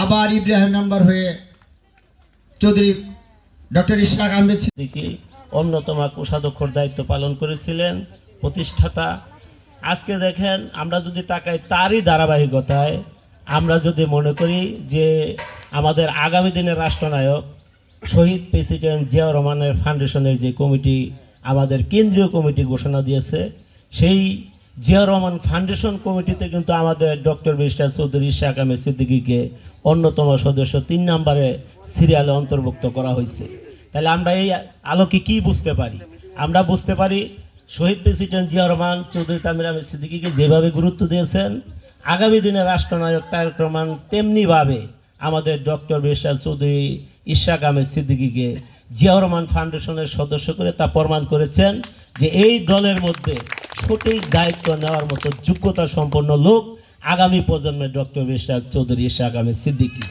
আবার ইব্রাহিম নাম্বার হয়ে চৌধুরী ডক্টর ইশরাক আহমেদ সিদ্দিকী অন্যতম কোষাধ্যক্ষর দায়িত্ব পালন করেছিলেন, প্রতিষ্ঠাতা। আজকে দেখেন, আমরা যদি তাকাই তারই ধারাবাহিকতায় আমরা যদি মনে করি যে আমাদের আগামী দিনের রাষ্ট্রনায়ক শহীদ প্রেসিডেন্ট জিয়াউর রহমানের ফাউন্ডেশনের যে কমিটি আমাদের কেন্দ্রীয় কমিটি ঘোষণা দিয়েছে, সেই জিয়াউর রহমান ফাউন্ডেশন কমিটিতে কিন্তু আমাদের ডক্টর ব্যারিস্টার চৌধুরী ইশরাক আহমেদ সিদ্দিকীকে অন্যতম সদস্য 3 নম্বরে সিরিয়ালে অন্তর্ভুক্ত করা হয়েছে। তাহলে আমরা এই আলোকে কি বুঝতে পারি? আমরা বুঝতে পারি শহীদ প্রেসিডেন্ট জিয়াউর রহমান চৌধুরী তামির আহমেদ সিদ্দিকীকে যেভাবে গুরুত্ব দিয়েছেন আগামী দিনের রাষ্ট্রনায়ক তারেক রহমান, তেমনিভাবে আমাদের ডক্টর ব্যারিস্টার চৌধুরী ইশরাক আহমেদ সিদ্দিকীকে জিয়াউর রহমান ফাউন্ডেশনের সদস্য করে তা প্রমাণ করেছেন যে এই দলের মধ্যে সঠিক দায়িত্ব নেওয়ার মতো যোগ্যতা সম্পন্ন লোক আগামী প্রজন্মের ডক্টর ব্যারিস্টার চৌধুরী ইশরাক আহমেদ সিদ্দিকী।